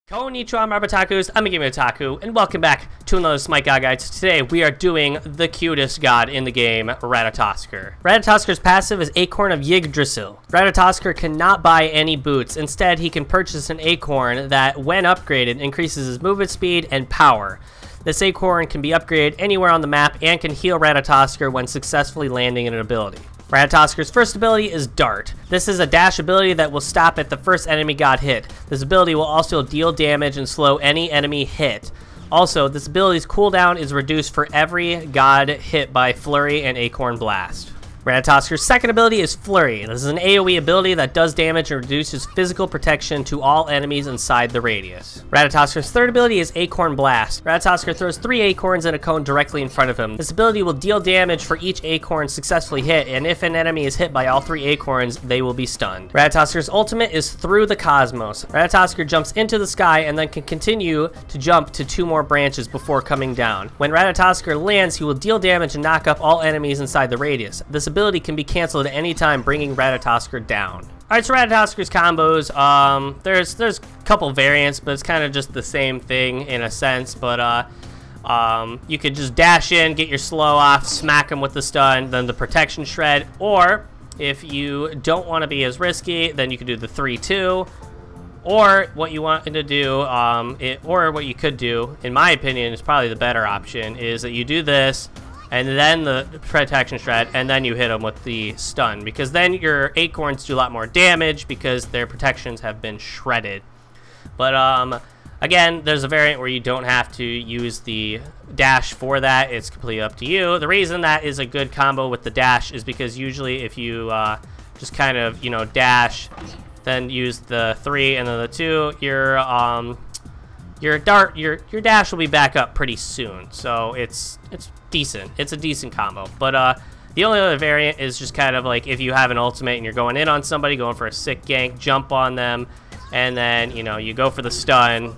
Konnichiwa, Marbatakus, I'm a Gamer Otaku, and welcome back to another Smite God Guide. Today, we are doing the cutest god in the game, Ratatoskr. Ratatoskr's passive is Acorn of Yggdrasil. Ratatoskr cannot buy any boots. Instead, he can purchase an acorn that, when upgraded, increases his movement speed and power. This acorn can be upgraded anywhere on the map and can heal Ratatoskr when successfully landing an ability. Ratatoskr's first ability is Dart. This is a dash ability that will stop at the first enemy god hit. This ability will also deal damage and slow any enemy hit. Also, this ability's cooldown is reduced for every god hit by Flurry and Acorn Blast. Ratatoskr's second ability is Flurry. This is an AoE ability that does damage and reduces physical protection to all enemies inside the radius. Ratatoskr's third ability is Acorn Blast. Ratatoskr throws 3 acorns in a cone directly in front of him. This ability will deal damage for each acorn successfully hit, and if an enemy is hit by all 3 acorns, they will be stunned. Ratatoskr's ultimate is Through the Cosmos. Ratatoskr jumps into the sky and then can continue to jump to 2 more branches before coming down. When Ratatoskr lands, he will deal damage and knock up all enemies inside the radius. This ability can be canceled at any time, bringing Ratatoskr down. Alright, so Ratatoskr's combos, there's a couple variants, but it's kind of just the same thing in a sense, but you could just dash in, get your slow off, smack him with the stun, then the protection shred, or if you don't want to be as risky, then you could do the 3-2, or what you want to do, or what you could do, in my opinion, is probably the better option, is that you do this, and then the protection shred, and then you hit them with the stun, because then your acorns do a lot more damage because their protections have been shredded. But again, there's a variant where you don't have to use the dash for that. It's completely up to you. The reason that is a good combo with the dash is because usually if you just kind of, you know, dash, then use the 3 and then the 2, your dash will be back up pretty soon. So it's decent. It's a decent combo. But the only other variant is just kind of like if you have an ultimate and you're going in on somebody, going for a sick gank, jump on them, and then, you know, you go for the stun,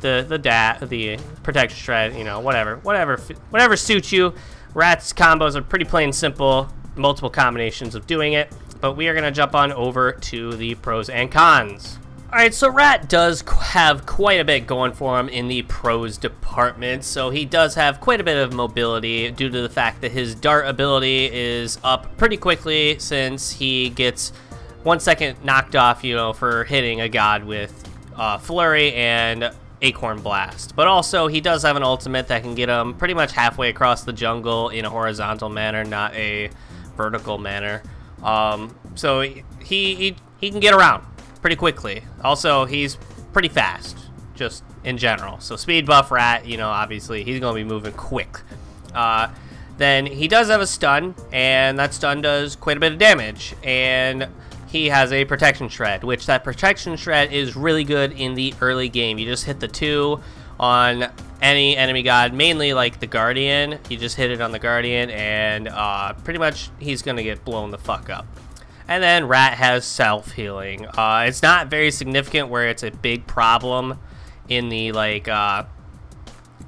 the protection shred, you know, whatever suits you. Rat's combos are pretty plain simple, multiple combinations of doing it. But we are gonna jump on over to the pros and cons. Alright, so Rat does have quite a bit going for him in the pros department, so he does have quite a bit of mobility due to the fact that his dart ability is up pretty quickly since he gets 1 second knocked off, you know, for hitting a god with Flurry and Acorn Blast. But also, he does have an ultimate that can get him pretty much halfway across the jungle in a horizontal manner, not a vertical manner. So he can get around pretty quickly. Also, he's pretty fast, just in general. So speed buff Rat, you know, obviously he's gonna be moving quick. Then he does have a stun, and that stun does quite a bit of damage. And he has a protection shred, which that protection shred is really good in the early game. You just hit the 2 on any enemy god, mainly like the Guardian. You just hit it on the Guardian, and pretty much he's gonna get blown the fuck up. And then Rat has self-healing. It's not very significant where it's a big problem in the, like,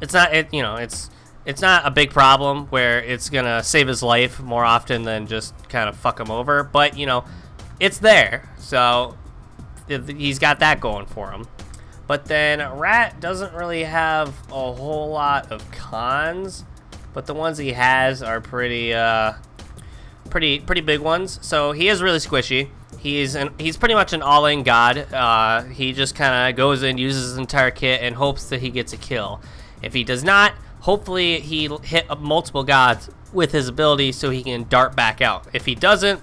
it's not a big problem where it's gonna save his life more often than just kind of fuck him over. But, you know, it's there. So he's got that going for him. But then Rat doesn't really have a whole lot of cons, but the ones he has are pretty big ones. So he is really squishy. He's pretty much an all-in god. He just kind of goes in, uses his entire kit, and hopes that he gets a kill. If he does not, hopefully he'll hit multiple gods with his ability so he can dart back out. If he doesn't,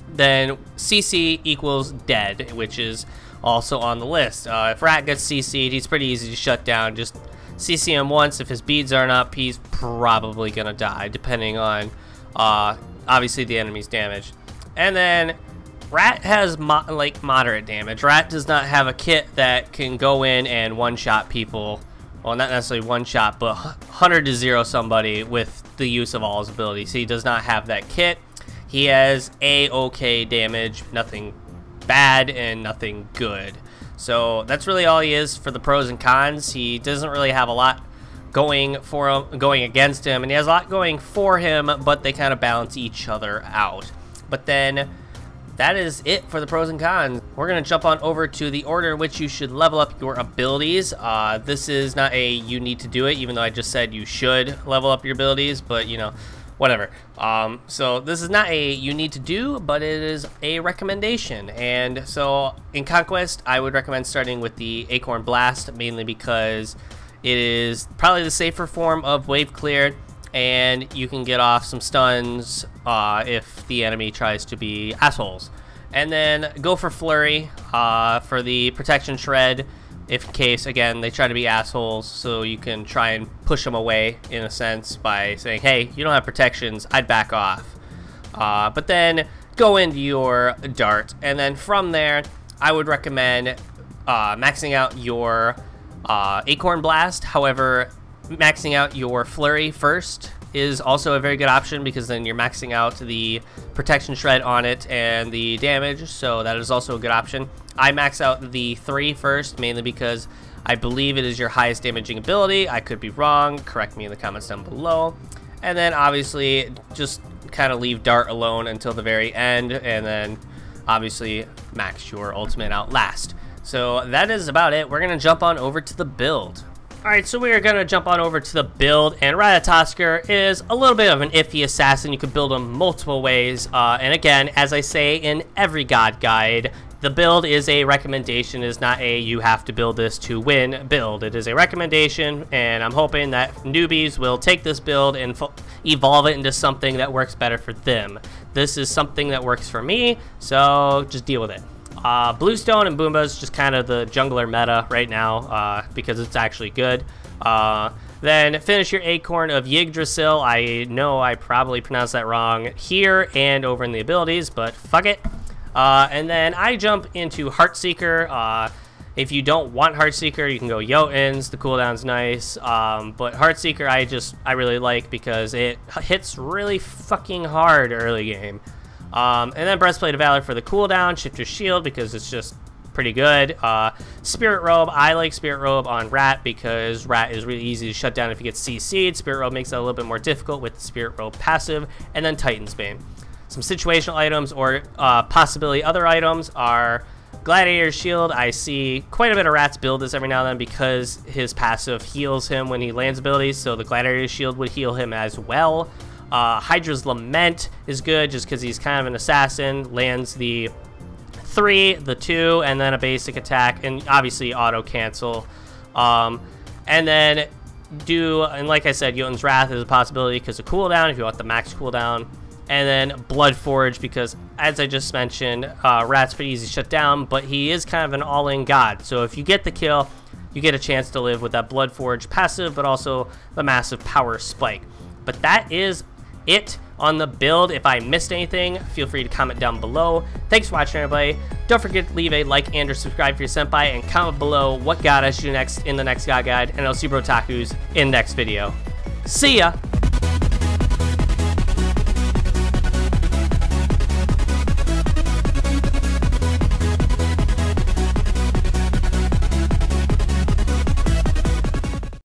then CC equals dead, which is also on the list. If Rat gets CC'd, he's pretty easy to shut down. Just CC him once. If his beads aren't up, he's probably gonna die, depending on obviously the enemy's damage. And then Rat has moderate damage. Rat does not have a kit that can go in and one-shot people. Well, not necessarily one-shot, but 100 to 0 somebody with the use of all his abilities. He does not have that kit. He has A-OK damage, nothing bad and nothing good. So that's really all he is for the pros and cons. He doesn't really have a lot going for him, going against him, and he has a lot going for him, but they kind of balance each other out. But then that is it for the pros and cons. We're going to jump on over to the order in which you should level up your abilities. This is not a you need to do it, even though I just said you should level up your abilities, but you know, whatever. So this is not a you need to do, but it is a recommendation. And so in Conquest, I would recommend starting with the Acorn Blast, mainly because it is probably the safer form of wave clear, and you can get off some stuns if the enemy tries to be assholes. And then go for Flurry for the protection shred, if in case, again, they try to be assholes, so you can try and push them away, in a sense, by saying, hey, you don't have protections, I'd back off. But then go into your dart, and then from there, I would recommend maxing out your Acorn Blast. However, maxing out your Flurry first is also a very good option, because then you're maxing out the protection shred on it and the damage, so that is also a good option. I max out the 3 first, mainly because I believe it is your highest damaging ability. I could be wrong, correct me in the comments down below. And then obviously just kind of leave dart alone until the very end, and then obviously max your ultimate out last. So that is about it. We're gonna jump on over to the build. Alright, so we are going to jump on over to the build, and Ratatoskr is a little bit of an iffy assassin. You can build him multiple ways, and again, as I say in every God Guide, the build is a recommendation. It is not a you have to build this to win build. It is a recommendation, and I'm hoping that newbies will take this build and evolve it into something that works better for them. This is something that works for me, so just deal with it. Bluestone and Boomba is just kind of the jungler meta right now, because it's actually good. Then finish your Acorn of Yggdrasil. I know I probably pronounced that wrong here and over in the abilities, but fuck it. And then I jump into Heartseeker. If you don't want Heartseeker, you can go Jotuns. The cooldown's nice, but Heartseeker I really like because it hits really fucking hard early game. And then Breastplate of Valor for the cooldown, shift your shield because it's just pretty good. Spirit Robe, I like Spirit Robe on Rat because Rat is really easy to shut down if you get CC'd. Spirit Robe makes it a little bit more difficult with the Spirit Robe passive. And then Titan's Bane. Some situational items or possibly other items are Gladiator's Shield. I see quite a bit of Rats build this every now and then because his passive heals him when he lands abilities, so the Gladiator's Shield would heal him as well. Hydra's Lament is good just because he's kind of an assassin, lands the 3, the 2, and then a basic attack, and obviously auto cancel. And then and like I said, Jotun's Wrath is a possibility because of cooldown if you want the max cooldown. And then Bloodforge because, as I just mentioned, Rat's pretty easy to shut down, but he is kind of an all-in god. So if you get the kill, you get a chance to live with that Bloodforge passive, but also the massive power spike. But that is it on the build. If I missed anything, feel free to comment down below. Thanks for watching, everybody. Don't forget to leave a like and or subscribe for your senpai, and comment below what god I should do next in the next god guide, and I'll see you Brotakus in the next video. See ya!